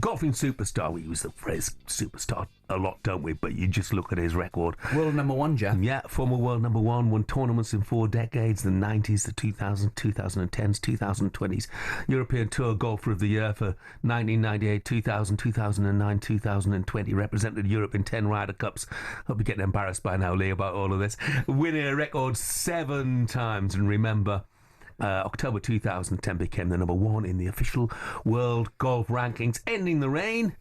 Golfing superstar. We use the phrase superstar a lot, don't we? But you just look at his record. World number one, Jeff. Yeah, former world number one, won tournaments in 4 decades, the 90s, the 2000s, 2010s, 2020s. European Tour Golfer of the Year for 1998, 2000, 2009, 2020. Represented Europe in 10 Ryder Cups. I'll be getting embarrassed by now, Lee, about all of this. Winning a record 7 times. And remember, October 2010 became the number 1 in the official world golf rankings, ending the reign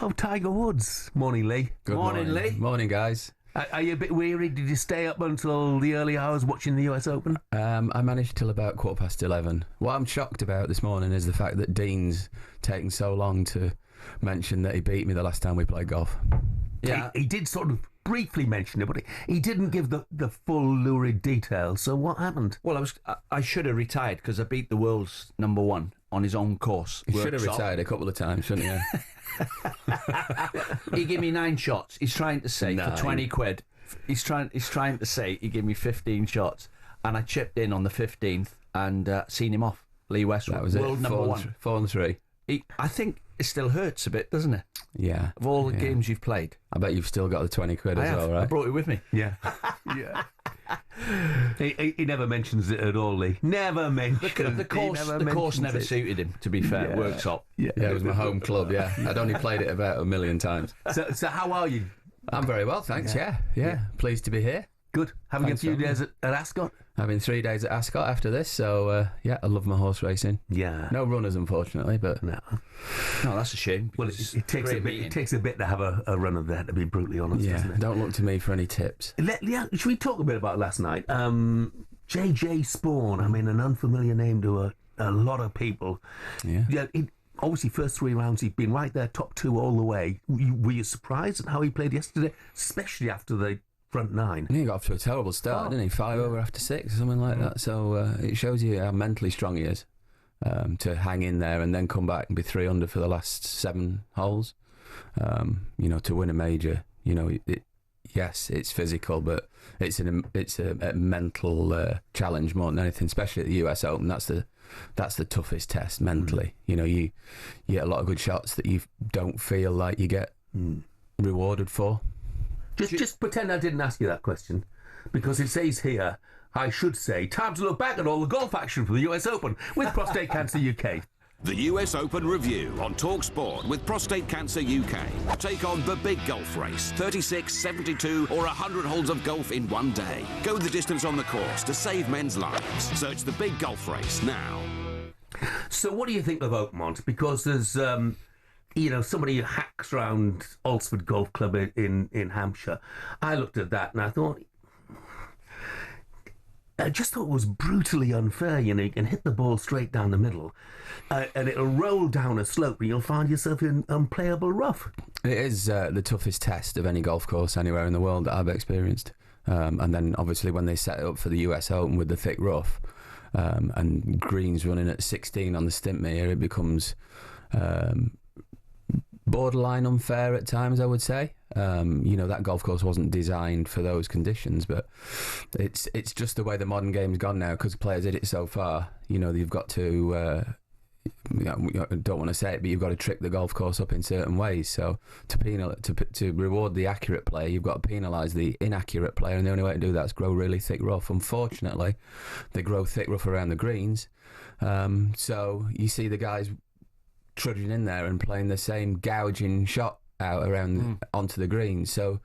of Tiger Woods. Morning, Lee. Good morning, Lee. Morning, guys. Are you a bit weary? Did you stay up until the early hours watching the US Open? I managed till about 11:15. What I'm shocked about this morning is the fact that Dean's taken so long to mention that he beat me the last time we played golf. Yeah, he did sort of briefly mention it, but he didn't give the full lurid details. So what happened? Well, I should have retired because I beat the world's number 1 on his own course. He should have retired a couple of times, shouldn't you? He gave me 9 shots. He's trying to say for 20 quid. He's trying to say he gave me 15 shots, and I chipped in on the 15th and seen him off. Lee Westwood, that was world it. number 1. 4 and 3. I think it still hurts a bit, doesn't it? Yeah. Of all the games you've played, I bet you've still got the 20 quid as well, right? I brought it with me. Yeah, yeah. He never mentions it at all, Lee. Never mentions the course never suited him, to be fair. Yeah. Worktop. Yeah, it was my home club. Yeah, I'd only played it about 1 million times. So how are you? I'm very well, thanks. Yeah. Pleased to be here. Good. Having a few days at Ascot? Having 3 days at Ascot after this, so I love my horse racing. Yeah. No runners, unfortunately, but no, that's a shame. Well, it takes a bit. It takes a bit to have a runner there, to be brutally honest. Doesn't it? Don't look to me for any tips. Should we talk a bit about last night? JJ Spawn. I mean, an unfamiliar name to a lot of people. Yeah. Obviously, first 3 rounds, he'd been right there, top 2 all the way. Were you surprised at how he played yesterday, especially after the front 9? He got off to a terrible start, didn't he? 5 over after 6 or something like that. So it shows you how mentally strong he is to hang in there and then come back and be 3 under for the last 7 holes. To win a major, yes, it's physical, but it's a mental challenge more than anything. Especially at the US Open, that's the toughest test mentally. You get a lot of good shots that you don't feel like you get rewarded for. Just pretend I didn't ask you that question, because it says here, I should say, time to look back at all the golf action for the US Open with Prostate Cancer UK. The US Open Review on talkSPORT with Prostate Cancer UK. Take on the big golf race, 36, 72 or 100 holes of golf in one day. Go the distance on the course to save men's lives. Search the big golf race now. So what do you think of Oakmont? Because there's somebody who hacks around Alresford Golf Club in Hampshire. I looked at that and I thought it was brutally unfair. You can hit the ball straight down the middle and it'll roll down a slope and you'll find yourself in unplayable rough. It is the toughest test of any golf course anywhere in the world that I've experienced. And then obviously when they set it up for the US Open with the thick rough and greens running at 16 on the Stintmere, it becomes borderline unfair at times, I would say. That golf course wasn't designed for those conditions, but it's just the way the modern game's gone now, because players hit it so far. You've got to I don't want to say it, but you've got to trick the golf course up in certain ways. So to reward the accurate player, you've got to penalise the inaccurate player, and the only way to do that is grow really thick rough. Unfortunately, they grow thick rough around the greens, so you see the guys trudging in there and playing the same gouging shot out around onto the green. So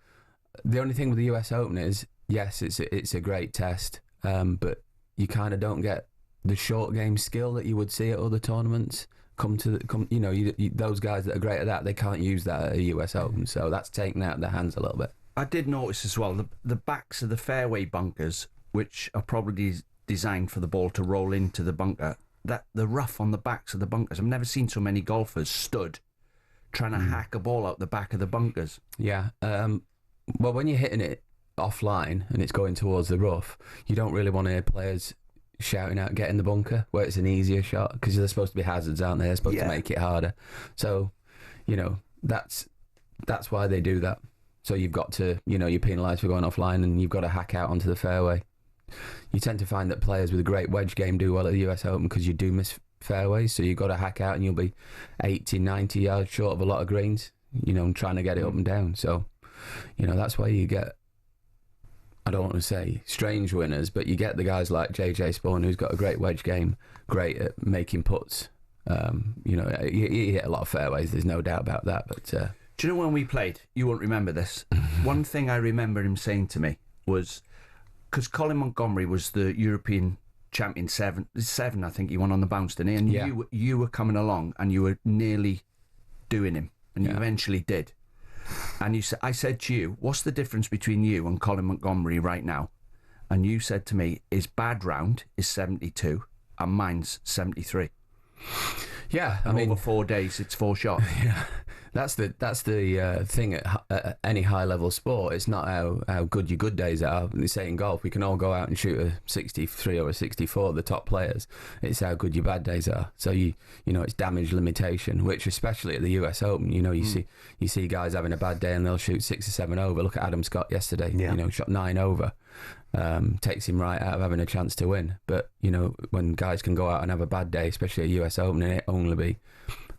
the only thing with the US Open is, yes, it's a great test, but you kind of don't get the short game skill that you would see at other tournaments. Those guys that are great at that, they can't use that at a US Open, so that's taken out of their hands a little bit. I did notice as well the backs of the fairway bunkers, which are probably designed for the ball to roll into the bunker, that the rough on the backs of the bunkers. I've never seen so many golfers stood trying to hack a ball out the back of the bunkers. Yeah. Well, when you're hitting it offline and it's going towards the rough, you don't really want to hear players shouting out, get in the bunker, where it's an easier shot, because they're supposed to be hazards, aren't they? They're supposed to make it harder. So, that's why they do that. So you've got to, you're penalised for going offline, and you've got to hack out onto the fairway. You tend to find that players with a great wedge game do well at the US Open, because you do miss fairways, so you've got to hack out and you'll be 80, 90 yards short of a lot of greens, and trying to get it up and down. So, that's why you get, I don't want to say strange winners, but you get the guys like JJ Spawn, who's got a great wedge game, great at making putts. He hit a lot of fairways, there's no doubt about that. But do you know when we played, you won't remember this, one thing I remember him saying to me was, because Colin Montgomery was the European champion seven, I think he won on the bounce, didn't he? And yeah. you were coming along and you were nearly doing him, and you eventually did. And I said to you, what's the difference between you and Colin Montgomery right now? And you said to me, his bad round is 72 and mine's 73. Yeah, and over 4 days, it's 4 shots. Yeah, that's the thing at any high level sport. It's not how good your good days are. They say in golf, we can all go out and shoot a 63 or a 64, the top players. It's how good your bad days are. So it's damage limitation, which especially at the US Open, you see guys having a bad day and they'll shoot 6 or 7 over. Look at Adam Scott yesterday. Yeah. Shot 9 over. Takes him right out of having a chance to win. But when guys can go out and have a bad day, especially at US Open, and it only be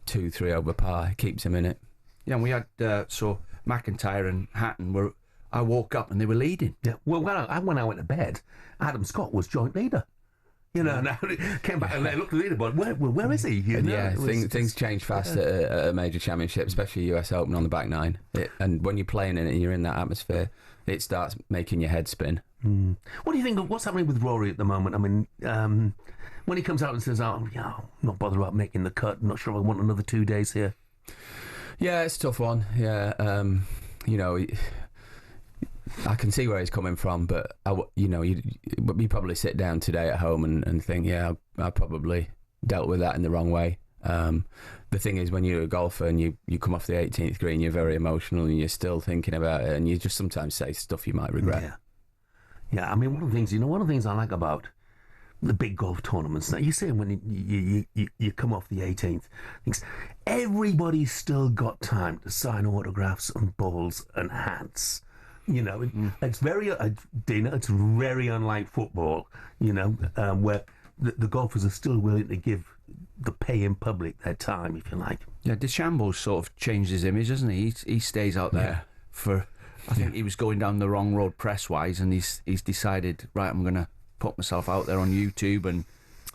2-3 over par, it keeps him in it. Yeah, and we had so McIntyre and Hatton I woke up and they were leading. Yeah. Well, when I went to bed, Adam Scott was joint leader. And I came back and I looked at the leaderboard. Where is he? Things change fast at a major championship, especially US Open on the back nine. And when you're playing in it and you're in that atmosphere, it starts making your head spin. What do you think of what's happening with Rory at the moment? I mean, when he comes out and says, I'm not bothered about making the cut, I'm not sure I want another 2 days here. Yeah, it's a tough one. Yeah, I can see where he's coming from, but you probably sit down today at home and think, I probably dealt with that in the wrong way. The thing is, when you're a golfer and you come off the 18th green, you're very emotional and you're still thinking about it, and you just sometimes say stuff you might regret. Yeah. I mean, one of the things I like about the big golf tournaments, now you say when you come off the 18th, everybody's still got time to sign autographs and balls and hats. It's very, Dina, it's very unlike football, where the golfers are still willing to give the paying public their time, if you like. Yeah, DeChambeau sort of changed his image, hasn't he? He stays out there for, I think he was going down the wrong road press-wise, and he's decided, right, I'm going to put myself out there on YouTube and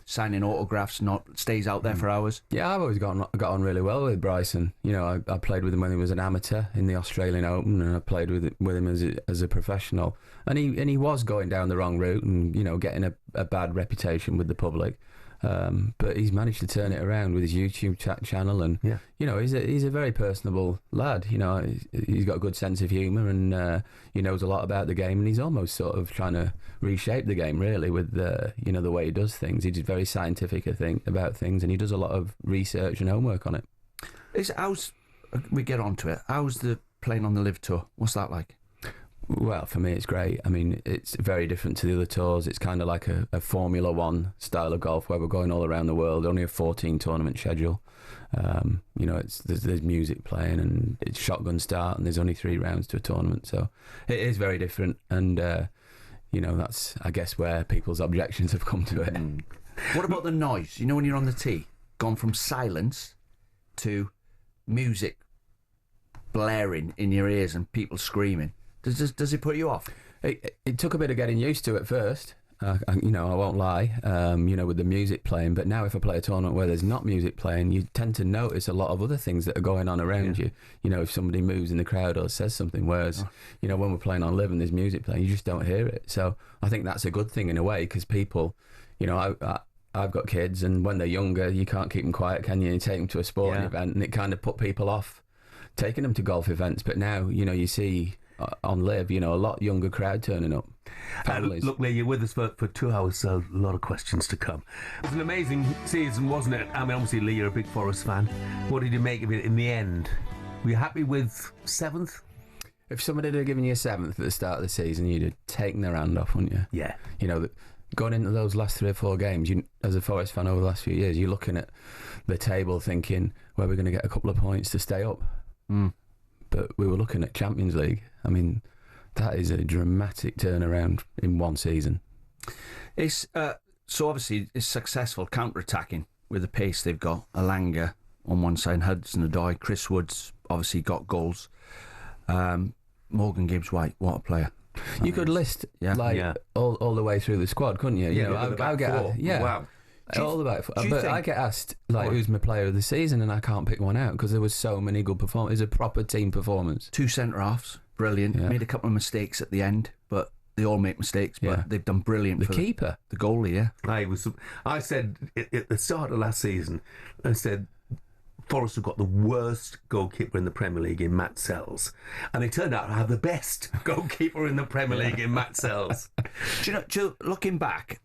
signing autographs, stays out there for hours. Yeah, I've always got on really well with Bryson. I played with him when he was an amateur in the Australian Open, and I played with him as a professional. And he was going down the wrong route and getting a bad reputation with the public. But he's managed to turn it around with his YouTube channel, and he's a very personable lad. He's got a good sense of humour, and he knows a lot about the game, and he's almost sort of trying to reshape the game really with the way he does things. He's very scientific about things, and he does a lot of research and homework on it. We get on to it. How's the playing on the LIV Tour? What's that like? Well, for me, it's great. I mean, it's very different to the other tours. It's kind of like a Formula One style of golf where we're going all around the world. Only a 14 tournament schedule. There's music playing and it's shotgun start, and there's only 3 rounds to a tournament. So it is very different, and that's, I guess, where people's objections have come to it. What about the noise? When you're on the tee, gone from silence to music blaring in your ears and people screaming. Does it put you off? It took a bit of getting used to at first. I won't lie. With the music playing, but now if I play a tournament where there's not music playing, you tend to notice a lot of other things that are going on around you. If somebody moves in the crowd or says something. Whereas, when we're playing on LIV and there's music playing, you just don't hear it. So I think that's a good thing in a way, because people, I've got kids, and when they're younger, you can't keep them quiet, can you? You take them to a sporting event, and it kind of put people off taking them to golf events. But now, you see on LIV, a lot younger crowd turning up. Look, Lee, you're with us for 2 hours, so a lot of questions to come. It was an amazing season, wasn't it? I mean, obviously, Lee, you're a big Forest fan. What did you make of it in the end? Were you happy with 7th? If somebody had given you a 7th at the start of the season, you'd have taken their hand off, wouldn't you? Yeah. Going into those last 3 or 4 games, as a Forest fan over the last few years, you're looking at the table thinking, where we're going to get a couple of points to stay up. But we were looking at Champions League. I mean, that is a dramatic turnaround in one season. It's so obviously it's successful counter-attacking with the pace they've got, Alanga on one side, Hudson-Odoi, Chris Wood's obviously got goals. Morgan Gibbs-White, what a player. You could list all the way through the squad, couldn't you? I'll get wow. All the back four. But I get asked who's my player of the season, and I can't pick one out because there was so many good performances. It's a proper team performance. 2 centre halves, brilliant. Yeah. Made a couple of mistakes at the end, but they all make mistakes. But they've done brilliant. The keeper, the goalie, I said at the start of last season, I said Forest have got the worst goalkeeper in the Premier League in Matt Sells, and they turned out to have the best goalkeeper in the Premier League in Matt Sells. Do you know, looking back,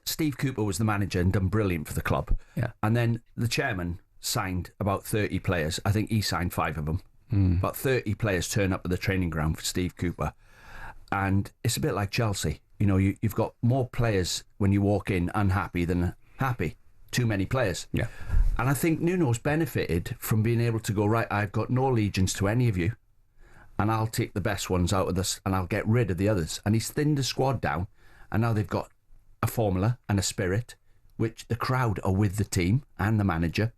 Steve Cooper was the manager and done brilliant for the club. Yeah. And then the chairman signed about 30 players. I think he signed 5 of them. About 30 players turn up at the training ground for Steve Cooper. And it's a bit like Chelsea. You know, you've got more players when you walk in unhappy than happy. Too many players. Yeah. And I think Nuno's benefited from being able to go, right, I've got no allegiance to any of you, and I'll take the best ones out of this and I'll get rid of the others. And he's thinned the squad down, and now they've got a formula and a spirit, which the crowd are with the team and the manager.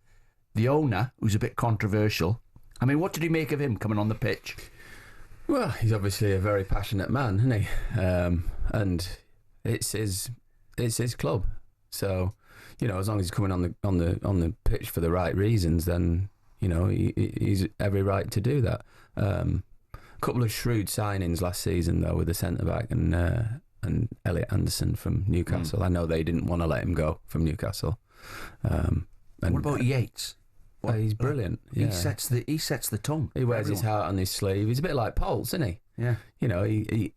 The owner, who's a bit controversial. I mean, what did you make of him coming on the pitch? Well, he's obviously a very passionate man, isn't he? And it's his club. So, you know, as long as he's coming on the pitch for the right reasons, then, you know, he's every right to do that. A couple of shrewd signings last season though with the centre back and Elliot Anderson from Newcastle. I know they didn't want to let him go from Newcastle. And what about Yates? He's brilliant. He sets the tone. He wears his heart on his sleeve. He's a bit like Poltz, isn't he? Yeah. You know, he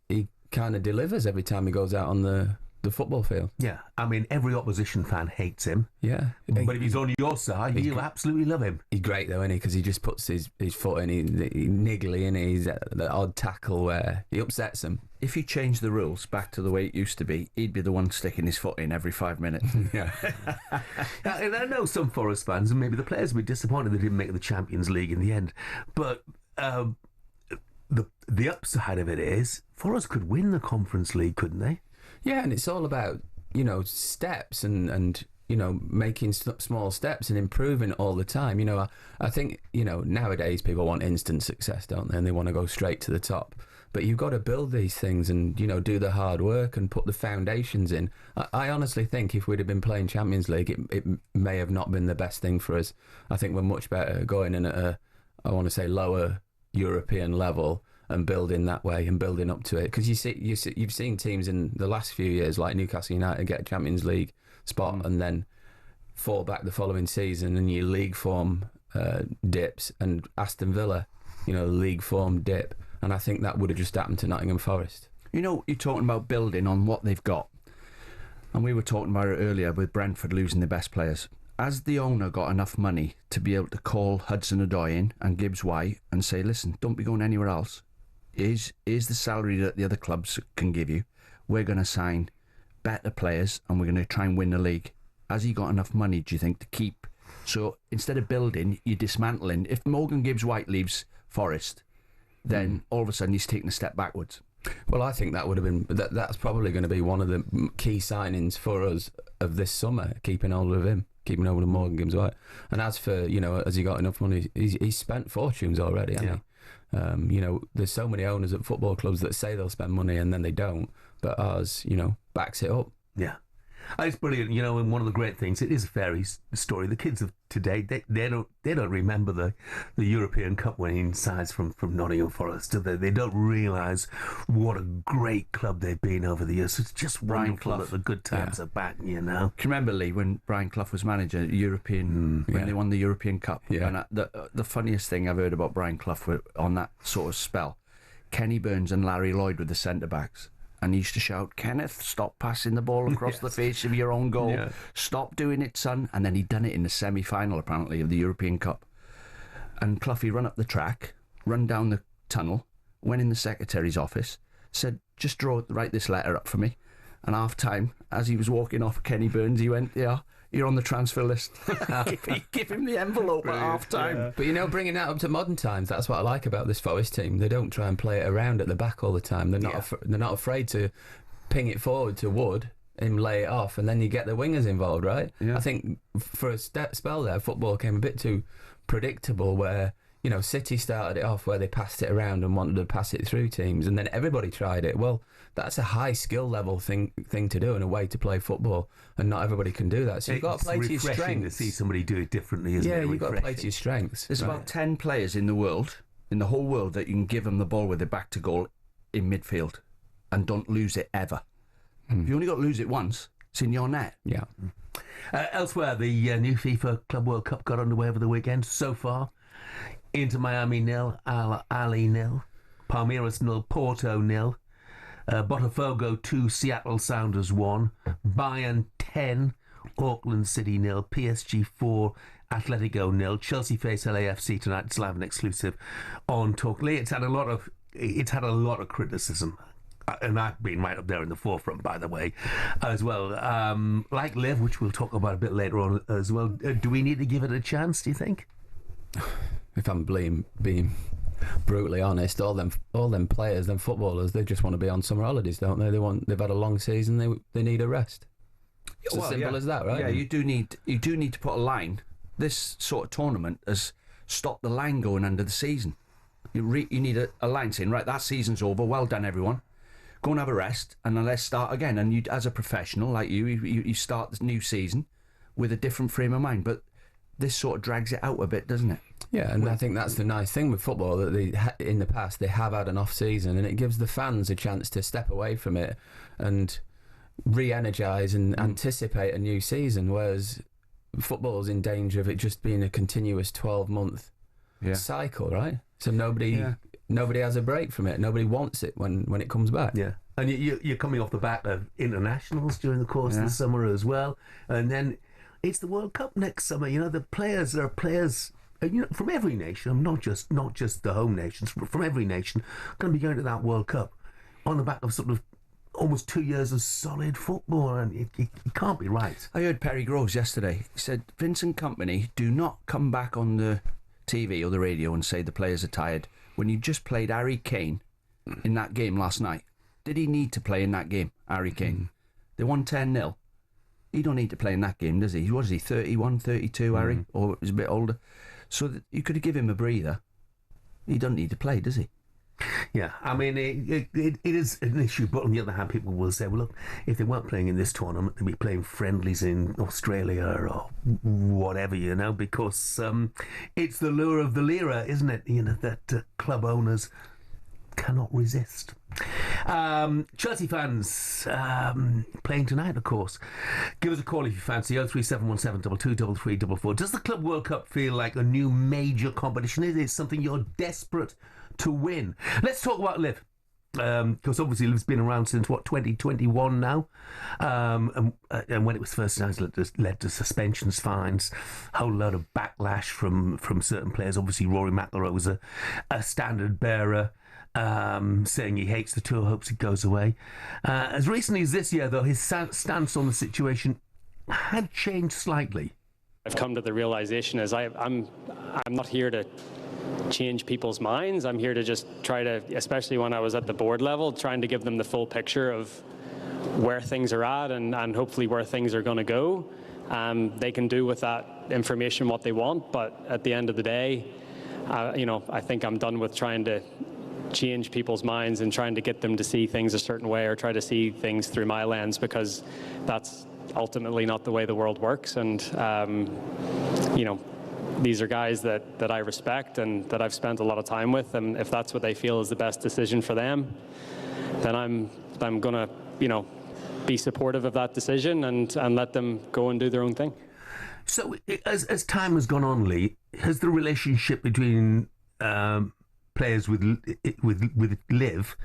kind of delivers every time he goes out on the football field. Yeah, I mean, every opposition fan hates him. Yeah. But if he's on your side, you'll absolutely love him. He's great though, isn't he? Because he just puts his foot in, he niggly, and he's the odd tackle where he upsets them. If you change the rules back to the way it used to be, he'd be the one sticking his foot in every 5 minutes. Yeah. And I know some Forest fans, and maybe the players will be disappointed they didn't make the Champions League in the end, but the upside of it is Forest could win the Conference League, couldn't they? Yeah, and it's all about, you know, steps and you know, making small steps and improving all the time. You know, I think, you know, nowadays people want instant success, don't they? And they want to go straight to the top. But you've got to build these things and, you know, do the hard work and put the foundations in. I honestly think if we'd have been playing Champions League, it may have not been the best thing for us. I think we're much better going in at a, I want to say, lower European level and building that way and building up to it. Because you've seen teams in the last few years like Newcastle United get a Champions League spot and then fall back the following season, and your league form dips, and Aston Villa, you know, league form dip. And I think that would have just happened to Nottingham Forest. You know, you're talking about building on what they've got. And we were talking about it earlier with Brentford losing their best players. Has the owner got enough money to be able to call Hudson-Odoi in and Gibbs-White and say, listen, don't be going anywhere else. Here's the salary that the other clubs can give you. We're going to sign better players and we're going to try and win the league. Has he got enough money, do you think, to keep? So instead of building, you're dismantling. If Morgan Gibbs-White leaves Forest, then all of a sudden he's taking a step backwards. Well, I think that would have been that's probably going to be one of the key signings for us of this summer, keeping hold of him, keeping hold of Morgan Gibbs-White. And as for, you know, has he got enough money? He's spent fortunes already, hasn't he? You know, there's so many owners at football clubs that say they'll spend money and then they don't, but ours, you know, backs it up. Yeah. It's brilliant, you know, and one of the great things, it is a fairy story. The kids of today, they don't remember the European Cup winning sides from Nottingham Forest, do they? They don't realise what a great club they've been over the years. It's just wonderful that the good times are back, you know. Can you remember, Lee, when Brian Clough was manager, when they won the European Cup? Yeah. And the funniest thing I've heard about Brian Clough on that sort of spell, Kenny Burns and Larry Lloyd were the centre-backs. And he used to shout, Kenneth, stop passing the ball across the face of your own goal. Yeah. Stop doing it, son. And then he'd done it in the semi-final, apparently, of the European Cup. And Cloughie run up the track, run down the tunnel, went in the secretary's office, said, just write this letter up for me. And half-time, as he was walking off Kenny Burns, he went, yeah, you're on the transfer list. give him the envelope at half-time. Yeah. But, you know, bringing that up to modern times, that's what I like about this Forest team. They don't try and play it around at the back all the time. They're not afraid to ping it forward to Wood, him lay it off, and then you get the wingers involved, right? Yeah. I think for a spell there, football came a bit too predictable, where City started it off where they passed it around and wanted to pass it through teams, and then everybody tried it. Well, that's a high skill level thing to do and a way to play football, and not everybody can do that. So you've got to play to your strengths. It's refreshing to see somebody do it differently, isn't it? Yeah, you've got to play to your strengths. There's about 10 players in the world, in the whole world, that you can give them the ball with their back to goal in midfield and don't lose it ever. If you only got to lose it once, it's in your net. Yeah. Elsewhere, the new FIFA Club World Cup got underway over the weekend. So far, Inter Miami 0, Al Ahly 0, Palmeiras 0, Porto 0, Botafogo 2, Seattle Sounders 1, Bayern 10, Auckland City 0, PSG 4, Atletico 0. Chelsea face LAFC tonight. It's live and exclusive on Talk. Lee, it's had a lot of criticism. And I've been right up there in the forefront, by the way, as well. Like LIV, which we'll talk about a bit later on as well. Do we need to give it a chance, do you think? If I'm being brutally honest, all them players, them footballers, they just want to be on summer holidays, don't they? They've had a long season. They need a rest. It's as simple as that, right? Yeah, you do need to put a line. This sort of tournament has stopped the line going under the season. You need a line saying, right, that season's over. Well done, everyone. Go and have a rest, and then let's start again. And you, as a professional like you start this new season with a different frame of mind. But this sort of drags it out a bit, doesn't it? Yeah, and I think that's the nice thing with football, that in the past they have had an off season, and it gives the fans a chance to step away from it and re-energise and anticipate a new season. Whereas football's in danger of it just being a continuous 12-month cycle, right? So nobody has a break from it. Nobody wants it when it comes back. Yeah. And you're coming off the back of internationals during the course of the summer as well. And then it's the World Cup next summer. There are players from every nation, not just the home nations, but from every nation, going to be going to that World Cup on the back of sort of almost 2 years of solid football, and it can't be right. I heard Perry Groves yesterday. He said, Vincent Kompany, do not come back on the TV or the radio and say the players are tired. When you just played Harry Kane in that game last night, did he need to play in that game, Harry Kane? They won 10-0. He don't need to play in that game, does he? What is he, 31, 32, Harry? Or he's a bit older. So that you could have given him a breather. He doesn't need to play, does he? Yeah, I mean, it is an issue, but on the other hand, people will say, well, look, if they weren't playing in this tournament, they'd be playing friendlies in Australia or whatever, because it's the lure of the lira, isn't it, that club owners cannot resist. Chelsea fans playing tonight, of course. Give us a call if you fancy. 03717 223344. Does the Club World Cup feel like a new major competition? Is it something you're desperate to win? Let's talk about LIV, because obviously LIV's been around since 2021 now, and when it was first announced, it led to suspensions, fines, a whole load of backlash from certain players. Obviously Rory McIlroy was a standard bearer, saying he hates the tour, hopes it goes away. As recently as this year, though, his stance on the situation had changed slightly. I've come to the realization is I'm not here to change people's minds. I'm here to just try to, especially when I was at the board level, trying to give them the full picture of where things are at and hopefully where things are going to go. They can do with that information what they want, but at the end of the day, I think I'm done with trying to change people's minds and trying to get them to see things a certain way or try to see things through my lens, because that's ultimately not the way the world works. And these are guys that I respect and that I've spent a lot of time with, and if that's what they feel is the best decision for them, then I'm gonna be supportive of that decision and let them go and do their own thing. So as time has gone on, Lee, has the relationship between players with LIV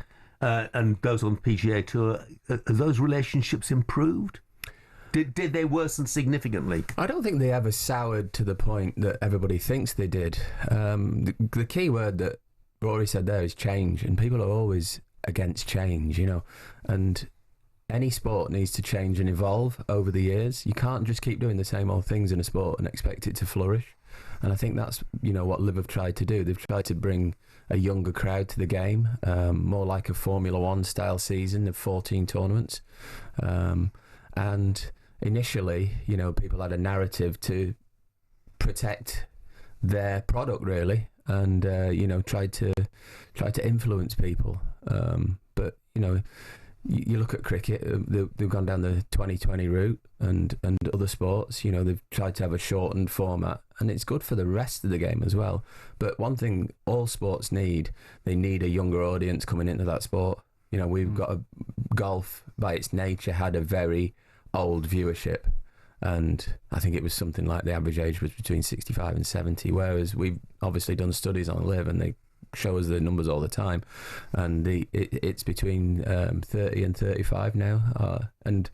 and those on the PGA Tour, have those relationships improved? Did they worsen significantly? I don't think they ever soured to the point that everybody thinks they did. The key word that Rory said there is change, and people are always against change, and any sport needs to change and evolve over the years. You can't just keep doing the same old things in a sport and expect it to flourish. And I think that's what LIV have tried to do. They've tried to bring a younger crowd to the game, more like a Formula One style season of 14 tournaments. And initially, you know, people had a narrative to protect their product, really, and you know, tried to influence people. But you know, you look at cricket, they've gone down the 2020 route, and other sports, you know, they've tried to have a shortened format, and it's good for the rest of the game as well. But one thing all sports need, they need a younger audience coming into that sport. You know, we've got golf by its nature had a very old viewership, and I think it was something like the average age was between 65 and 70, whereas we've obviously done studies on LIV and they show us the numbers all the time, and it's between 30 and 35 now, and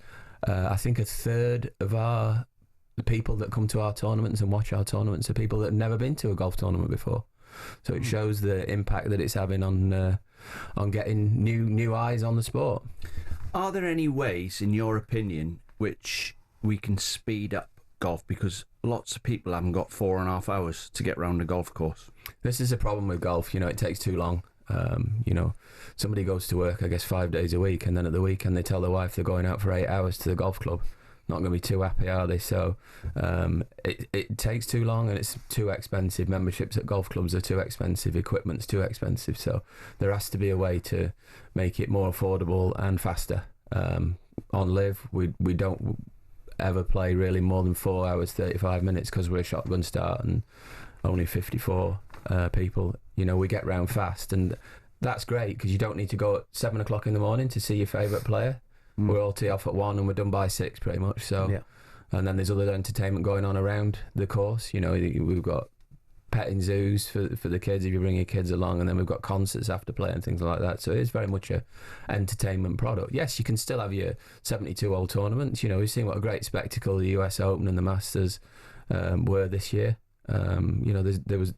I think a third of the people that come to our tournaments and watch our tournaments are people that have never been to a golf tournament before. So it shows the impact that it's having on getting new eyes on the sport. Are there any ways, in your opinion, which we can speed up golf? Because lots of people haven't got 4.5 hours to get round a golf course. This is a problem with golf. You know, it takes too long. You know, somebody goes to work, I guess, 5 days a week, and then at the weekend they tell their wife they're going out for 8 hours to the golf club. Not going to be too happy, are they? So it takes too long, and it's too expensive. Memberships at golf clubs are too expensive. Equipment's too expensive. So there has to be a way to make it more affordable and faster. On LIV, we don't ever play really more than 4 hours 35 minutes because we're a shotgun start and only 54 people. You know, we get round fast, and that's great because you don't need to go at 7 o'clock in the morning to see your favourite player. We're all tee off at 1 and we're done by 6 pretty much. So, yeah. And then there's other entertainment going on around the course. You know, we've got petting zoos for the kids if you bring your kids along, and then we've got concerts after play and things like that. So it is very much a entertainment product. Yes, you can still have your 72-hole tournaments. You know, we've seen what a great spectacle the US Open and the Masters were this year. You know, there was.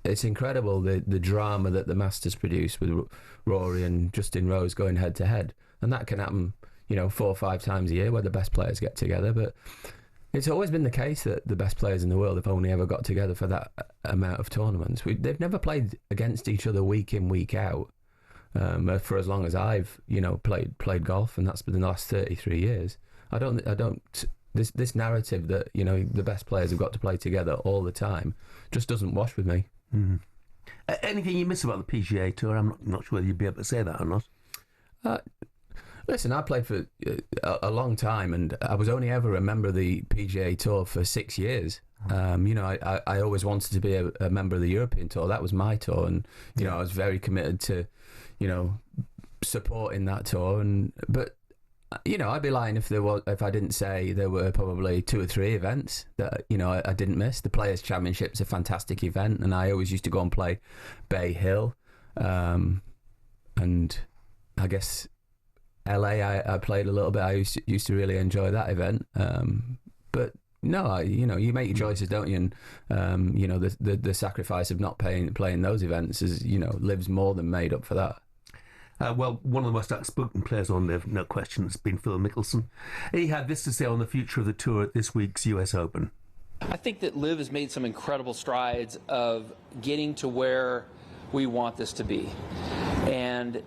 It's incredible the drama that the Masters produced with Rory and Justin Rose going head to head. And that can happen, you know, 4 or 5 times a year where the best players get together. But it's always been the case that the best players in the world have only ever got together for that amount of tournaments. They've never played against each other week in, week out for as long as I've, you know, played golf, and that's been the last 33 years. I don't. This narrative that, you know, the best players have got to play together all the time just doesn't wash with me. Mm. Anything you miss about the PGA Tour? I'm not sure whether you'd be able to say that or not. Listen, I played for a long time, and I was only ever a member of the PGA Tour for 6 years. You know, I always wanted to be a member of the European Tour. That was my tour, and you know, I was very committed to, you know, supporting that tour. But you know, I'd be lying if I didn't say there were probably 2 or 3 events that, you know, I didn't miss. The Players' Championship's a fantastic event, and I always used to go and play Bay Hill, and I guess LA, I played a little bit. I used to really enjoy that event. But no, you know, you make your choices, don't you? And you know, the sacrifice of not playing those events is, you know, LIV's more than made up for that. Well, one of the most outspoken players on LIV, no question, has been Phil Mickelson. He had this to say on the future of the tour at this week's US Open. I think that LIV has made some incredible strides of getting to where we want this to be. And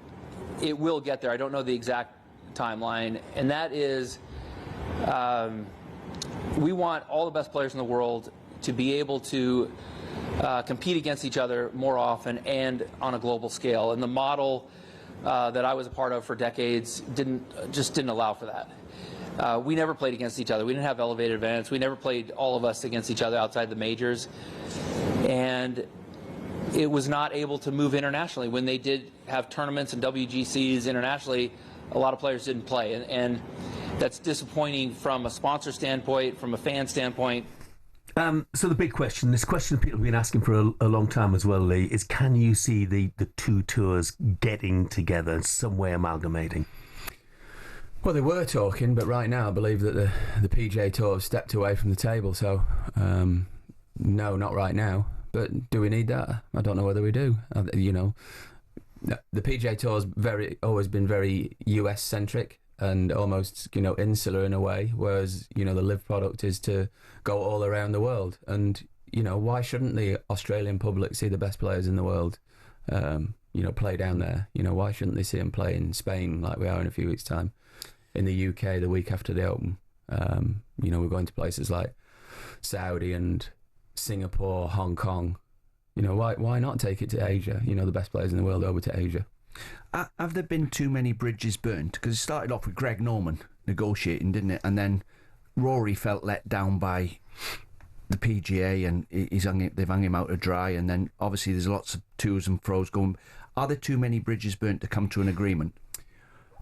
it will get there. I don't know the exact timeline. And that is, we want all the best players in the world to be able to compete against each other more often and on a global scale. And the model that I was a part of for decades just didn't allow for that. We never played against each other. We didn't have elevated events. We never played all of us against each other outside the majors. And it was not able to move internationally. When they did have tournaments and WGCs internationally, a lot of players didn't play. And that's disappointing from a sponsor standpoint, from a fan standpoint. So the big question, this question people have been asking for a long time as well, Lee, is can you see the 2 tours getting together and some way amalgamating? Well, they were talking, but right now I believe that the PGA Tour have stepped away from the table. So, no, not right now. But do we need that? I don't know whether we do. You know, the PGA Tour's always been very US centric and almost, you know, insular in a way, whereas, you know, the LIV product is to go all around the world. And, you know, why shouldn't the Australian public see the best players in the world, you know, play down there? You know, why shouldn't they see them play in Spain like we are in a few weeks' time? in the UK the week after the Open. You know, we're going to places like Saudi and Singapore, Hong Kong. You know, why not take it to Asia? You know, the best players in the world over to Asia. Have there been too many bridges burnt? Because it started off with Greg Norman negotiating, didn't it? And then Rory felt let down by the PGA, and they've hung him out to dry. And then obviously there's lots of to's and fro's going. Are there too many bridges burnt to come to an agreement?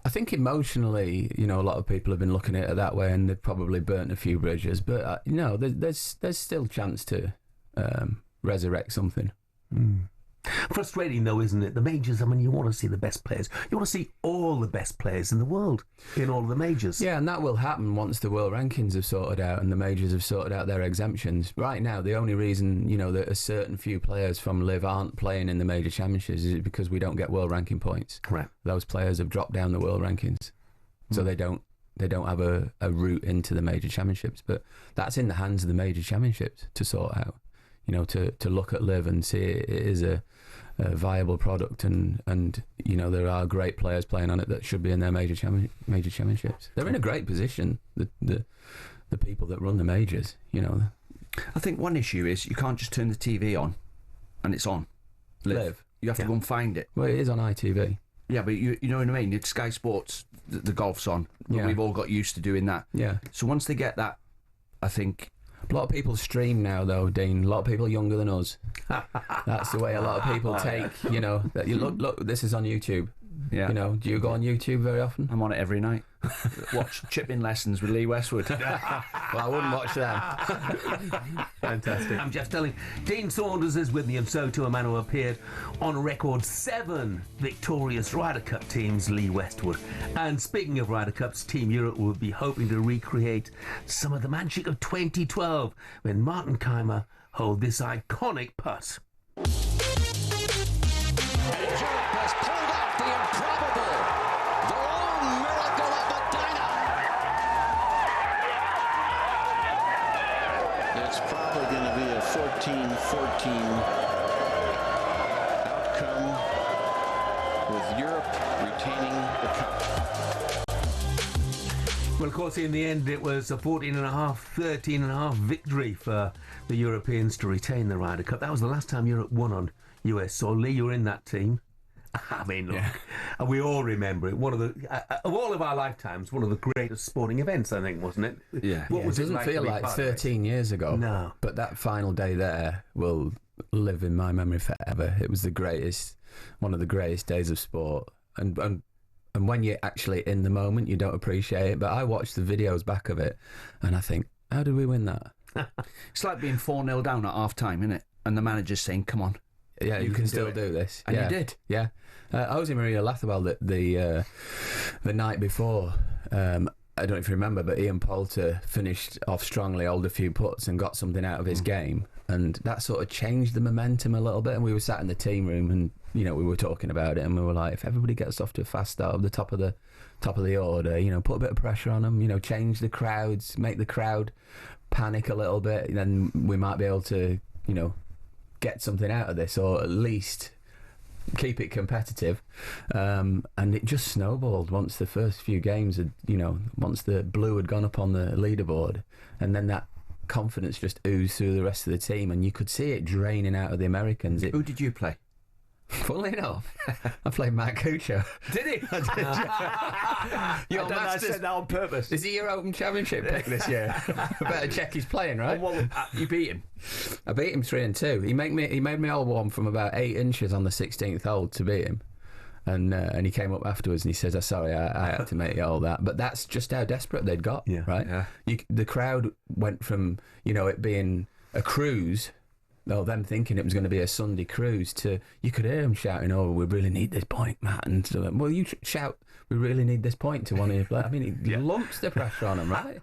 I think emotionally, you know, a lot of people have been looking at it that way, and they've probably burnt a few bridges. But you know, there's still a chance to resurrect something. Frustrating though, isn't it? The majors, I mean, you want to see the best players. You want to see all the best players in the world in all of the majors. Yeah, and that will happen once the world rankings have sorted out and the majors have sorted out their exemptions. Right now, the only reason, you know, that a certain few players from LIV aren't playing in the major championships is because we don't get world ranking points. Correct. Those players have dropped down the world rankings, so they don't have a route into the major championships. But that's in the hands of the major championships to sort out. You know, to look at LIV and see it is a viable product, and you know, there are great players playing on it that should be in their major championships. They're in a great position, the people that run the majors, you know. I think one issue is you can't just turn the TV on and it's on. LIV. You have to go and find it. Well, it is on ITV. Yeah, but you know what I mean? It's Sky Sports, the golf's on. Yeah. We've all got used to doing that. Yeah. So once they get that, I think... A lot of people stream now, though, Dean. A lot of people younger than us. That's the way a lot of people take, you know. That you look, this is on YouTube. Yeah. You know, do you go on YouTube very often? I'm on it every night. Watch chipping lessons with Lee Westwood. Well, I wouldn't watch them. Fantastic. I'm Jeff Stelling. Dean Saunders is with me, and so too a man who appeared on record 7 victorious Ryder Cup teams, Lee Westwood. And speaking of Ryder Cups, Team Europe will be hoping to recreate some of the magic of 2012 when Martin Keimer held this iconic putt. Europe has pulled off the improbable, their own miracle at Medinah. It's probably going to be a 14-14 outcome with Europe retaining the cup. Well, of course, in the end, it was a 14.5, 13.5 victory for the Europeans to retain the Ryder Cup. That was the last time Europe won on US soil. Lee, you were in that team. I mean, look, and we all remember it. One of the, of all of our lifetimes, one of the greatest sporting events, I think, wasn't it? Yeah. What was it doesn't feel like 13 years ago. No. But that final day there will live in my memory forever. It was the greatest, one of the greatest days of sport. And when you're actually in the moment, you don't appreciate it. But I watched the videos back of it, and I think, how did we win that? It's like being 4-0 down at half-time, isn't it? And the manager's saying, come on. Yeah, you can still do this. And yeah. you did. Yeah. Jose Maria Lathwell, the night before, I don't know if you remember, but Ian Poulter finished off strongly, held a few putts and got something out of his game. And that sort of changed the momentum a little bit. And we were sat in the team room and, you know, we were talking about it, and we were like, if everybody gets off to a fast start at the top of the order, you know, put a bit of pressure on them, you know, change the crowds, make the crowd panic a little bit, then we might be able to, you know, get something out of this, or at least keep it competitive. And it just snowballed once the first few games had, you know, once the blue had gone up on the leaderboard, and then that confidence just oozed through the rest of the team, and you could see it draining out of the Americans. Who did you play? Funnily enough, I played Matt Kuchar. Did he? I said that on purpose. Is he your Open Championship pick this year? I better check he's playing, right? Well, you beat him. I beat him 3-2. He made me hold one from about 8 inches on the 16th hole to beat him. And he came up afterwards and he says, sorry, I had to make you all that. But that's just how desperate they'd got, right? Yeah. The crowd went from, you know, it being a cruise, them thinking it was going to be a Sunday cruise, to, you could hear them shouting, oh, we really need this point, Matt. And so, well, you shout, we really need this point to one of your players. I mean, he lumps the pressure on them, right?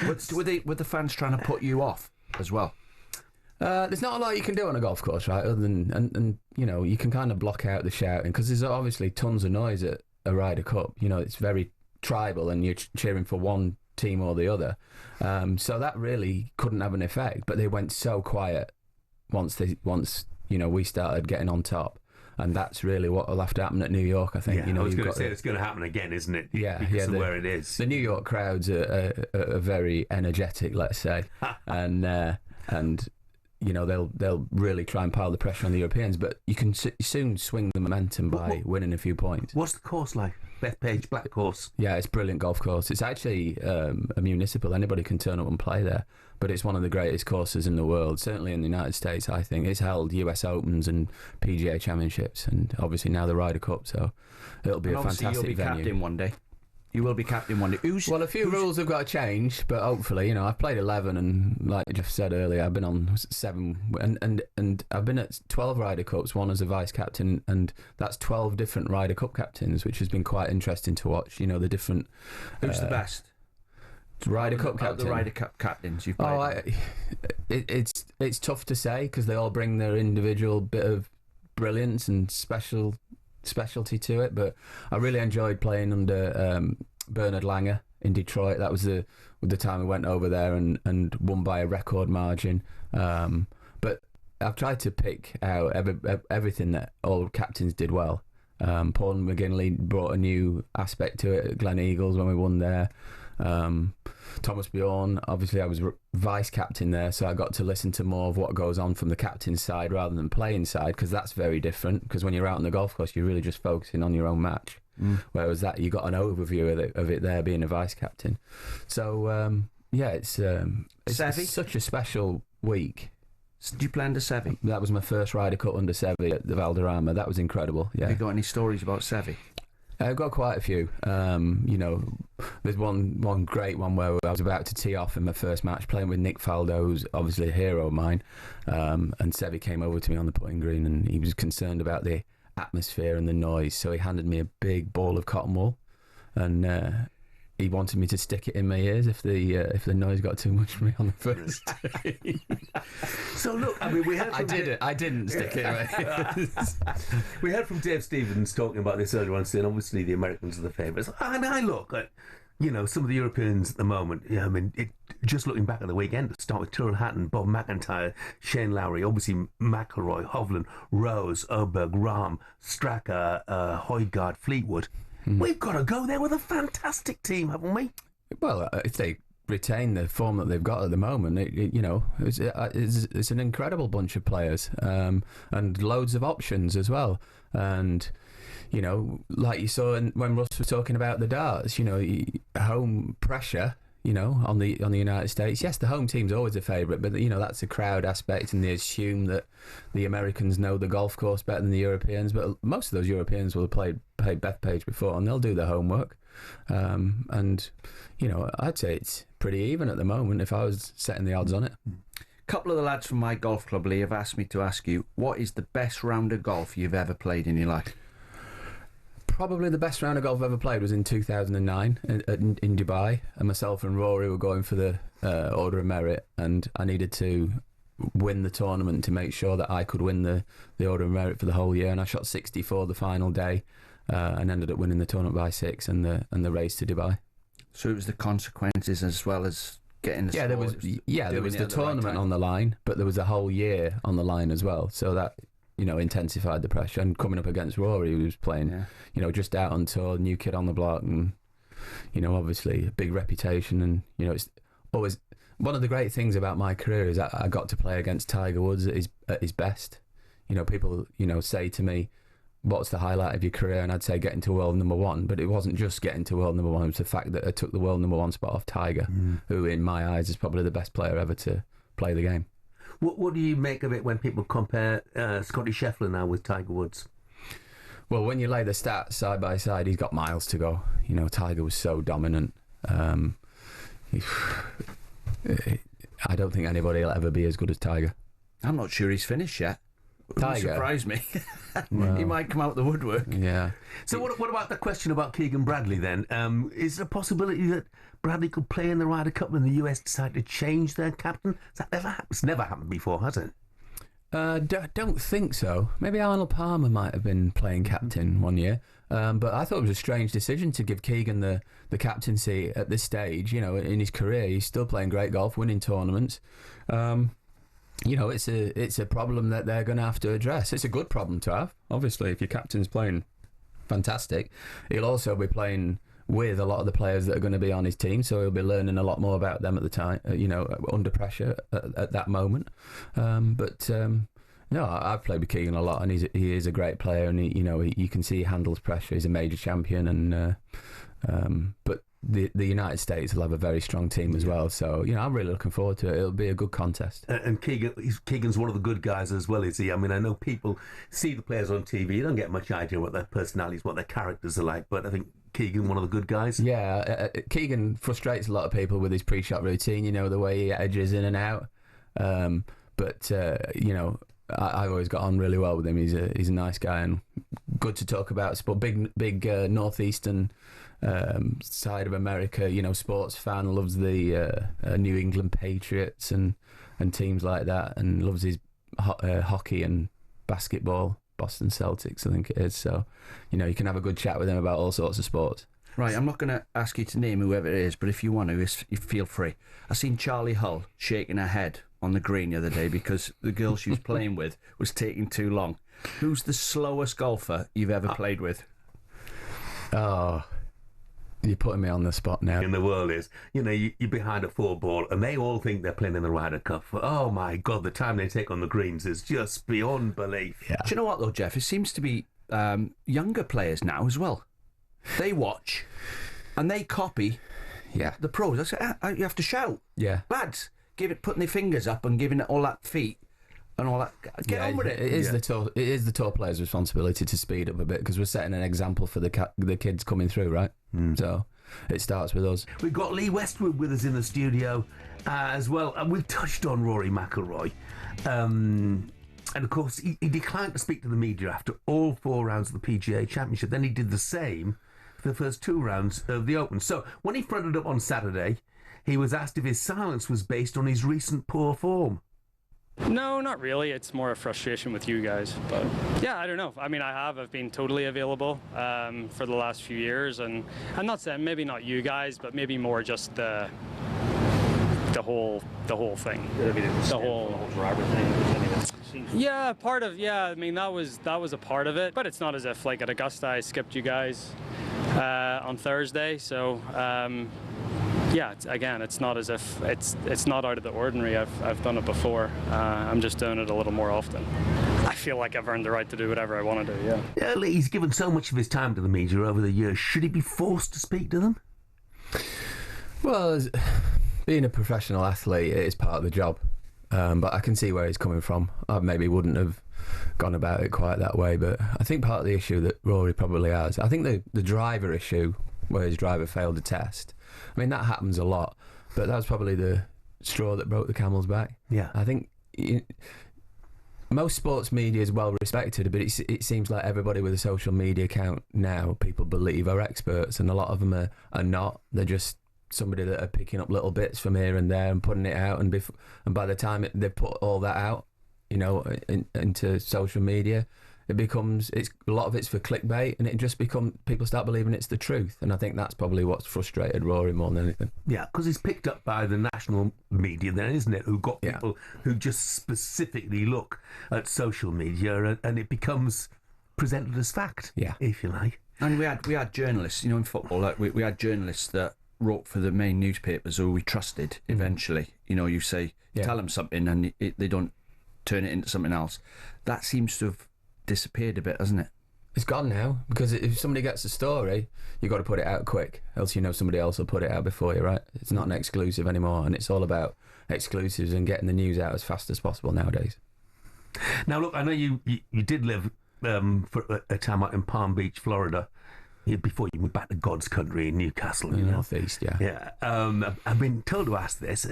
Were the fans trying to put you off as well? There's not a lot you can do on a golf course, right? Other than, and you know, you can kind of block out the shouting, because there's obviously tons of noise at a Ryder Cup. You know, it's very tribal, and you're cheering for one team or the other. So that really couldn't have an effect. But they went so quiet once you know, we started getting on top. and that's really what will have to happen at New York, I think. Yeah, you know, I was you've going got to say it's going to happen again, isn't it? Yeah, because of the, where it is. The New York crowds are very energetic, let's say, and you know they'll really try and pile the pressure on the Europeans, but you can soon swing the momentum by winning a few points. What's the course like? Bethpage Black Course. Yeah, it's a brilliant golf course. It's actually a municipal. Anybody can turn up and play there, but it's one of the greatest courses in the world. Certainly in the United States, I think. It's held US Opens and PGA Championships, and obviously now the Ryder Cup. So it'll be a fantastic you'll be venue. captain one day. You will be captain one day. Well, a few rules have got to change, but hopefully, you know, I've played 11, and like I just said earlier, I've been on 7, and I've been at 12 Ryder Cups, one as a vice captain, and that's 12 different Ryder Cup captains, which has been quite interesting to watch. You know, the different. Who's the best? Ryder Cup captain. The Ryder Cup captains you've played. It's tough to say because they all bring their individual bit of brilliance and specialty to it, but I really enjoyed playing under Bernard Langer in Detroit. That was the time we went over there and won by a record margin. But I've tried to pick out everything that all captains did well. Paul McGinley brought a new aspect to it at Glen Eagles when we won there. Thomas Bjorn, obviously I was vice captain there, so I got to listen to more of what goes on from the captain's side rather than playing side, because that's very different, because when you're out on the golf course you're really just focusing on your own match, whereas that you got an overview of it there being a vice captain. So it's such a special week. Did you play under Seve? That was my first Ryder Cup under Seve at the Valderrama. That was incredible. Yeah. Have you got any stories about Seve? I've got quite a few. You know, there's one great one where I was about to tee off in my first match playing with Nick Faldo, who's obviously a hero of mine, and Seve came over to me on the putting green and he was concerned about the atmosphere and the noise, so he handed me a big ball of cotton wool, and he wanted me to stick it in my ears if the noise got too much for me on the first tee. So look, I mean, we heard from I didn't stick it in my ears. We heard from Dave Stevens talking about this earlier on, saying obviously the Americans are the favourites. And I look at, you know, some of the Europeans at the moment. Yeah, I mean, just looking back at the weekend, to start with Tyrrell Hatton, Bob McIntyre, Shane Lowry, obviously McIlroy, Hovland, Rose, Oberg, Rahm, Straka, Højgaard, Fleetwood. We've got to go there with a fantastic team, haven't we? Well, if they retain the form that they've got at the moment, it's an incredible bunch of players, and loads of options as well. And you know, like you saw when Russ was talking about the darts, you know, home pressure. You know, on the United States, yes, the home team's always a favourite, but you know that's a crowd aspect, and they assume that the Americans know the golf course better than the Europeans. But most of those Europeans will have played Bethpage before, and they'll do their homework. And you know, I'd say it's pretty even at the moment if I was setting the odds on it. A couple of the lads from my golf club, Lee, have asked me to ask you, what is the best round of golf you've ever played in your life? Probably the best round of golf I've ever played was in 2009 in Dubai, and myself and Rory were going for the Order of Merit, and I needed to win the tournament to make sure that I could win the Order of Merit for the whole year, and I shot 64 the final day, and ended up winning the tournament by 6 and the race to Dubai. So it was the consequences as well as getting the score. There was the tournament on the line, but there was a whole year on the line as well, so that, you know, intensified the pressure. And coming up against Rory, who was playing, you know, just out on tour, new kid on the block, and, you know, obviously a big reputation. And, you know, it's always one of the great things about my career is that I got to play against Tiger Woods at his best. You know, people, you know, say to me, what's the highlight of your career? And I'd say getting to world number 1, but it wasn't just getting to world number 1. It was the fact that I took the world number 1 spot off Tiger, who in my eyes is probably the best player ever to play the game. What do you make of it when people compare Scotty Scheffler now with Tiger Woods? Well, when you lay the stats side by side, he's got miles to go. You know, Tiger was so dominant. I don't think anybody will ever be as good as Tiger. I'm not sure he's finished yet. Tiger surprised me. Well, he might come out the woodwork. Yeah. So what about the question about Keegan Bradley then? Is there a possibility that Bradley could play in the Ryder Cup when the US decide to change their captain? Has that ever happened? It's never happened before, has it? Don't think so. Maybe Arnold Palmer might have been playing captain one year, but I thought it was a strange decision to give Keegan the captaincy at this stage. You know, in his career, he's still playing great golf, winning tournaments. you know, it's a problem that they're going to have to address. It's a good problem to have, obviously. If your captain's playing fantastic, he'll also be playing with a lot of the players that are going to be on his team, so he'll be learning a lot more about them at the time, you know, under pressure at that moment. No, I've played with Keegan a lot, and he is a great player, and you can see he handles pressure. He's a major champion, and but the United States will have a very strong team as well. So I'm really looking forward to it. It'll be a good contest. And Keegan's one of the good guys as well, is he? I mean, I know people see the players on TV, you don't get much idea what their personalities, what their characters are like, but I think Keegan, one of the good guys. Yeah, Keegan frustrates a lot of people with his pre-shot routine. The way he edges in and out. I've always got on really well with him. He's a nice guy and good to talk about sport. Big northeastern side of America. Sports fan, loves the New England Patriots and teams like that, and loves his hockey and basketball. Boston Celtics, I think it is. So, you can have a good chat with him about all sorts of sports. Right, I'm not going to ask you to name whoever it is, but if you want to, you feel free. I seen Charlie Hull shaking her head on the green the other day because the girl she was playing with was taking too long. Who's the slowest golfer you've ever played with? Oh, you're putting me on the spot now. In the world is, you're behind a 4-ball and they all think they're playing in the Ryder Cup. Oh my God, the time they take on the greens is just beyond belief. Yeah. Do you know what though, Jeff? It seems to be younger players now as well. They watch and they copy the pros. I say, you have to shout. Yeah. Lads, putting their fingers up and giving it all that feet and all that. Get on with it. It is the tour players' responsibility to speed up a bit, because we're setting an example for the kids coming through, right? So it starts with us. We've got Lee Westwood with us in the studio as well, and we've touched on Rory McIlroy. And of course, he declined to speak to the media after all 4 rounds of the PGA Championship. Then he did the same for the first 2 rounds of the Open. So when he fronted up on Saturday, he was asked if his silence was based on his recent poor form. No, not really. It's more a frustration with you guys. But yeah, I don't know. I mean, I've been totally available for the last few years, and I'm not saying maybe not you guys, but maybe more just the whole thing. The whole driver thing. Yeah, part of. Yeah, I mean that was a part of it, but it's not as if like at Augusta I skipped you guys on Thursday, so. It's not as if it's not out of the ordinary. I've done it before. I'm just doing it a little more often. I feel like I've earned the right to do whatever I want to do. Yeah. He's given so much of his time to the media over the years. Should he be forced to speak to them? Well, being a professional athlete, it is part of the job. But I can see where he's coming from. I maybe wouldn't have gone about it quite that way, but I think part of the issue that Rory probably has, I think the driver issue, where his driver failed a test, I mean, that happens a lot, but that was probably the straw that broke the camel's back. Yeah. I think most sports media is well respected, but it seems like everybody with a social media account now, people believe, are experts, and a lot of them are not. They're just somebody that are picking up little bits from here and there and putting it out, and by the time they put all that out, into social media, it's a lot of it's for clickbait, and it just people start believing it's the truth, and I think that's probably what's frustrated Rory more than anything. Yeah, because it's picked up by the national media then, isn't it, who've got people who just specifically look at social media, and it becomes presented as fact, if you like. And we had journalists, in football, like we had journalists that wrote for the main newspapers who we trusted eventually. You say, tell them something and they don't turn it into something else. That seems to have disappeared a bit, hasn't it? It's gone now, because if somebody gets a story, you've got to put it out quick, else somebody else will put it out before you, right? It's not an exclusive anymore, and it's all about exclusives and getting the news out as fast as possible nowadays. Now look, I know you did live for a time out in Palm Beach, Florida, before you moved back to God's country in Newcastle. Northeast, Yeah. I've been told to ask this.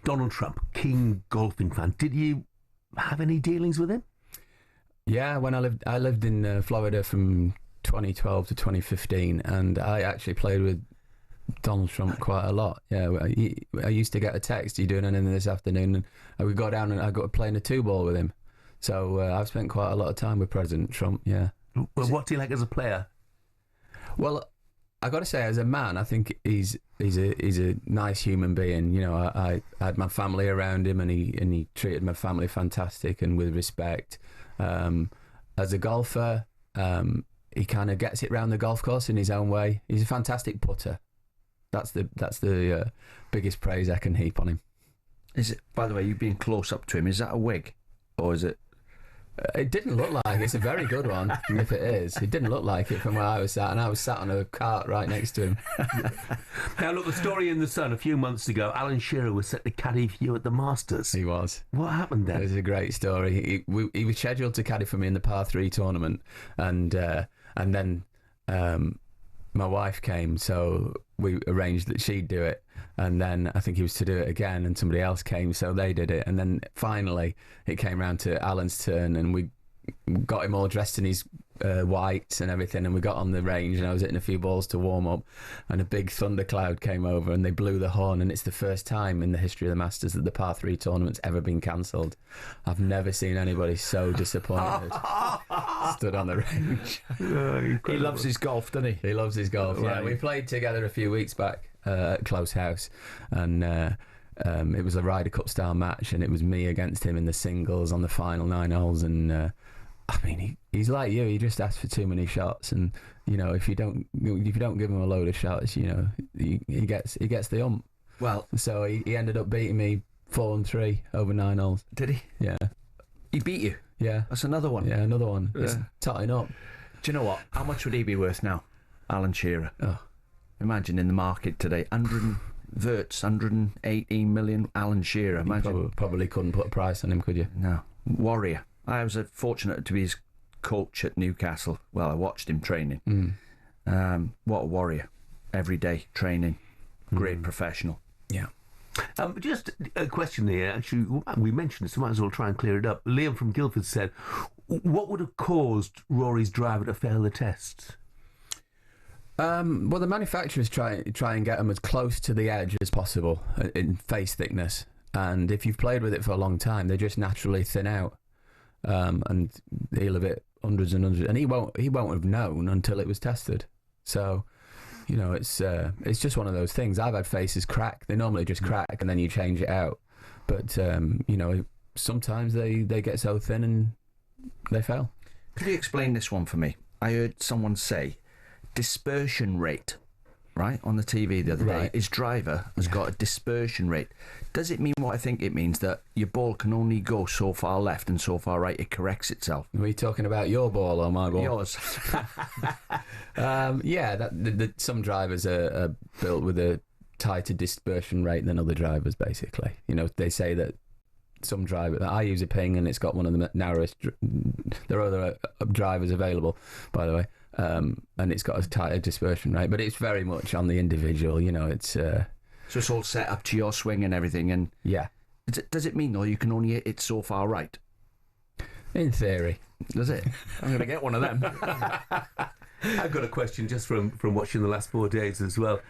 Donald Trump, keen golfing fan, did you have any dealings with him? Yeah, when I lived in Florida from 2012 to 2015, and I actually played with Donald Trump quite a lot. Yeah, I used to get a text, "You doing anything this afternoon?" And I would go down and I got playing a 2-ball with him. So I've spent quite a lot of time with President Trump. Yeah. Well, what's he like as a player? Well, I got to say, as a man, I think he's a nice human being. You know, I had my family around him, and he treated my family fantastic and with respect. As a golfer, he kind of gets it round the golf course in his own way. He's a fantastic putter. That's the biggest praise I can heap on him. Is it? By the way, you've been close up to him. Is that a wig, or is it? It didn't look like it's a very good one. If it is, it didn't look like it from where I was sat, and I was sat on a cart right next to him. Now, look, the story in the Sun a few months ago. Alan Shearer was set to caddy for you at the Masters. He was. What happened then? It was a great story. He was scheduled to caddy for me in the par 3 tournament, and then my wife came, so we arranged that she'd do it. And then I think he was to do it again, and somebody else came, so they did it. And then finally it came round to Alan's turn, and we got him all dressed in his whites and everything, and we got on the range, and I was hitting a few balls to warm up, and a big thundercloud came over, and they blew the horn, and it's the first time in the history of the Masters that the par 3 tournament's ever been cancelled. I've never seen anybody so disappointed. Stood on the range. He loves his golf, doesn't he? He loves his golf. Yeah, Right. we played together a few weeks back at Close House, and it was a Ryder Cup style match, and it was me against him in the singles on the final 9 holes. And I mean, he's like you. He just asks for too many shots, and you know, if you don't give him a load of shots, you know, he gets the ump. Well, So he ended up beating me 4-3 over 9 holes. did he? Yeah, He beat you. yeah, That's another one. yeah. Another one. It's Yeah. totting up. Do you know what? How much would he be worth now, Alan Shearer? Oh. Imagine in the market today, 118 million. Alan Shearer. You Imagine. probably couldn't put a price on him, could you? No. Warrior. I was fortunate to be his coach at Newcastle. Well, I watched him training. What a warrior. Every day training. Great professional. Yeah. Just a question here. Actually, we mentioned it, so might as well try and clear it up. Liam from Guildford said, what would have caused Rory's driver to fail the test? Well, the manufacturers try and get them as close to the edge as possible in face thickness, and if you've played with it for a long time, they just naturally thin out, and he'll have hit hundreds and hundreds, and he won't have known until it was tested. So, you know, it's just one of those things. I've had faces crack; they normally just crack, and then you change it out. But you know, sometimes they get so thin and they fail. Could you explain this one for me? I heard someone say dispersion rate, right, on the TV the other day. Right. His driver has got a dispersion rate. Does it mean what I think it means, that your ball can only go so far left and so far right? It corrects itself. Are we talking about your ball or my ball? Yours. Yeah, some drivers are built with a tighter dispersion rate than other drivers, basically. You know, they say that some driver, I use a Ping and it's got one of the narrowest, there are other drivers available, by the way, and it's got a tighter dispersion rate, but it's very much on the individual, you know, it's... So it's all set up to your swing and everything, and yeah. does it mean, though, you can only hit it so far right? In theory. Does it? I'm going to get one of them. I've got a question just from watching the last 4 days as well.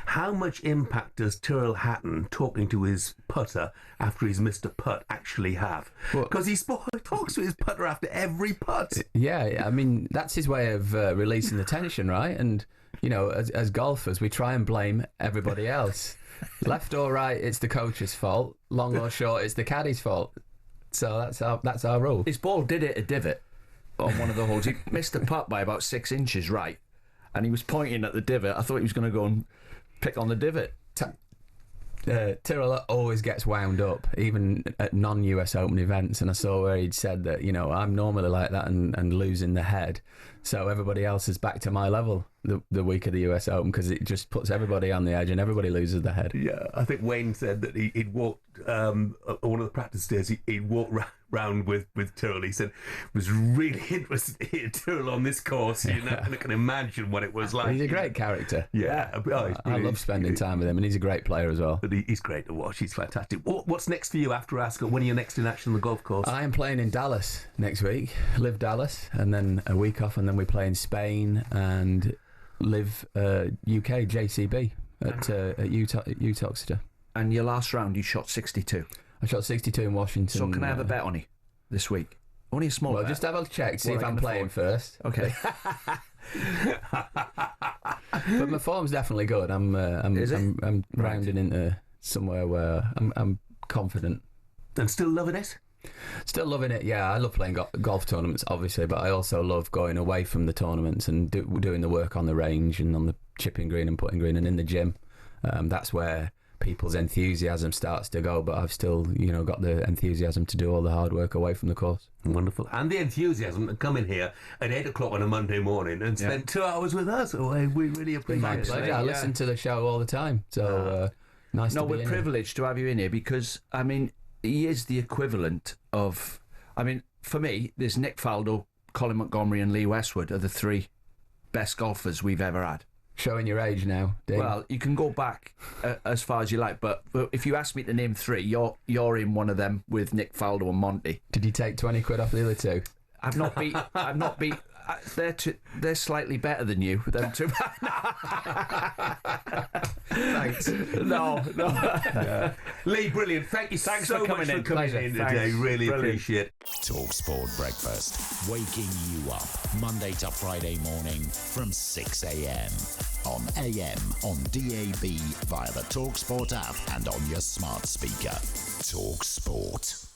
How much impact does Tyrrell Hatton talking to his putter after he's missed a putt actually have? Because he talks to his putter after every putt. Yeah, I mean, that's his way of releasing the tension, right? And, you know, as golfers, we try and blame everybody else. Left or right, it's the coach's fault. Long or short, it's the caddy's fault. So that's our rule. His ball did hit a divot on one of the holes. He missed the putt by about 6 inches right, and he was pointing at the divot. I thought he was going to go and pick on the divot. Tyrrell always gets wound up, even at non-US Open events, and I saw where he'd said that, you know, I'm normally like that and losing the head, so everybody else is back to my level the week of the US Open, because it just puts everybody on the edge and everybody loses the head. Yeah, I think Wayne said that he'd walked on one of the practice days. He'd walked round with Tyrrell. He said it was really interesting to hear Tyrrell on this course. You know, and I can imagine what it was like. He's a great character. Yeah, I love spending time with him, and he's a great player as well. But he's great to watch. He's fantastic. What's next for you after Ascot? When are you next in action on the golf course? I am playing in Dallas next week, LIV Dallas, and then a week off, and then we play in Spain and LIV UK JCB at Utah. And your last round, you shot 62. I shot 62 in Washington. So can I have a bet on you this week? Only a small Well, bet. just have a check, see What if I I'm can playing afford. first. Okay. But my form's definitely good. I'm rounding into somewhere where I'm confident. And still loving it? Still loving it, yeah. I love playing golf tournaments, obviously, but I also love going away from the tournaments and doing the work on the range and on the chipping green and putting green and in the gym. That's where people's enthusiasm starts to go, but I've still, got the enthusiasm to do all the hard work away from the course. Wonderful. And the enthusiasm to come in here at 8 o'clock on a Monday morning and spend 2 hours with us. We really appreciate My it. pleasure. I listen to the show all the time, so nice to be we're privileged to have you in here because, he is the equivalent of... for me, there's Nick Faldo, Colin Montgomery and Lee Westwood are the 3 best golfers we've ever had. Showing your age now, Dean. Well, you can go back as far as you like, but if you ask me to name 3, you're in one of them with Nick Faldo and Monty. Did you take 20 quid off the other 2? I've not beat. They're slightly better than you. Them 2. Thanks. No. Lee, brilliant. Thank you so much for coming in today. Really appreciate it. talkSPORT Breakfast, waking you up Monday to Friday morning from 6 a.m. on AM, on DAB, via the talkSPORT app and on your smart speaker. talkSPORT.